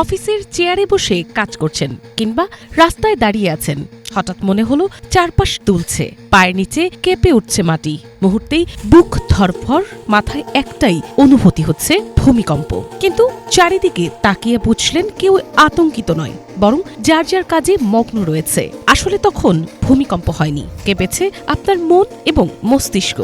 অফিসের চেয়ারে বসে কাজ করছেন কিংবা রাস্তায় দাঁড়িয়ে আছেন, হঠাৎ মনে হলো চারপাশ দুলছে, পায়ের নিচে কেঁপে উঠছে মাটি। মুহূর্তেই বুক ধরফর, মাথায় একটাই অনুভূতি হচ্ছে ভূমিকম্প। কিন্তু চারিদিকে তাকিয়ে বুঝলেন কেউ আতঙ্কিত নয়, বরং যার যার কাজে মগ্ন রয়েছে। আসলে তখন ভূমিকম্প হয়নি, কেঁপেছে আপনার মন এবং মস্তিষ্ক।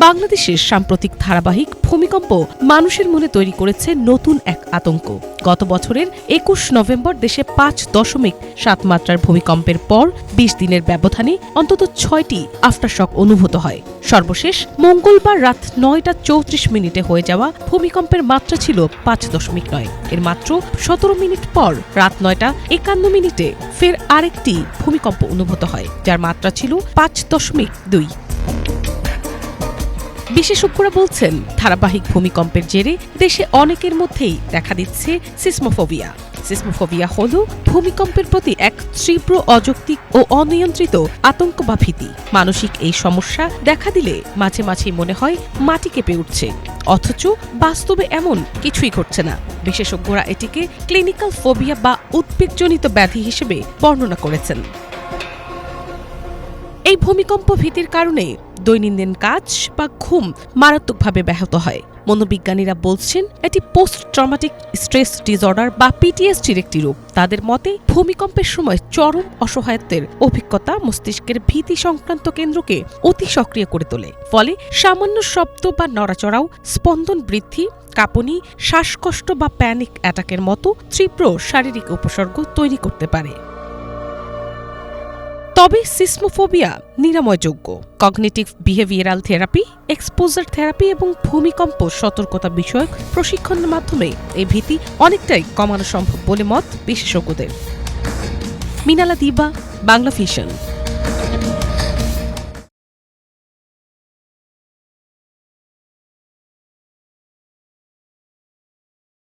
বাংলাদেশের সাম্প্রতিক ধারাবাহিক ভূমিকম্প মানুষের মনে তৈরি করেছে নতুন এক আতঙ্ক। গত বছরের ২১ নভেম্বর দেশে ৫.৭ মাত্রার ভূমিকম্পের পর ২০ দিনের ব্যবধানে অন্তত ৬টি আফটারশক অনুভূত হয়। সর্বশেষ মঙ্গলবার রাত ৯টা ৩৪ হয়ে যাওয়া ভূমিকম্পের মাত্রা ছিল ৫.৯। এর মাত্র ১৭ মিনিট পর রাত ৯টা ৫১ ফের আরেকটি ভূমিকম্প অনুভূত হয়, যার মাত্রা ছিল ৫.২। বিশেষজ্ঞরা বলছেন, ধারাবাহিক ভূমিকম্পের জেরে দেশে অনেকের মধ্যেই দেখা দিচ্ছে সিসমোফোবিয়া। সিসমোফোবিয়া হল ভূমিকম্পের প্রতি এক তীব্র অযৌক্তিক ও অনিয়ন্ত্রিত আতঙ্ক বা ভীতি। মানসিক এই সমস্যা দেখা দিলে মাঝে মাঝেই মনে হয় মাটি কেঁপে উঠছে, অথচ বাস্তবে এমন কিছুই ঘটছে না। বিশেষজ্ঞরা এটিকে ক্লিনিক্যাল ফোবিয়া বা উদ্বেগজনিত ব্যাধি হিসেবে বর্ণনা করেছেন। এই ভূমিকম্প ভীতির কারণে দৈনন্দিন কাজ বা ঘুম মারাত্মকভাবে ব্যাহত হয়। মনোবিজ্ঞানীরা বলছেন এটি পোস্ট ট্রমাটিক স্ট্রেস ডিসঅর্ডার বা পিটিএসডির একটি রূপ। তাদের মতে ভূমিকম্পের সময় চরম অসহায়ত্বের অভিজ্ঞতা মস্তিষ্কের ভীতি সংক্রান্ত কেন্দ্রকে অতি সক্রিয় করে তোলে। ফলে সামান্য শব্দ বা নড়াচড়াও স্পন্দন বৃদ্ধি, কাঁপুনি, শ্বাসকষ্ট বা প্যানিক অ্যাটাকের মতো তীব্র শারীরিক উপসর্গ তৈরি করতে পারে। তবে সিসমোফোবিয়া নিরাময়যোগ্য। Cognitive behavioural therapy, exposure therapy এবং ভূমিকম্প সতর্কতা বিষয়ক প্রশিক্ষণের মাধ্যমে এই ভীতি অনেকটাই কমানো সম্ভব বলে মত বিশেষজ্ঞদের। মিনালা দিবা, বাংলা ভিশন।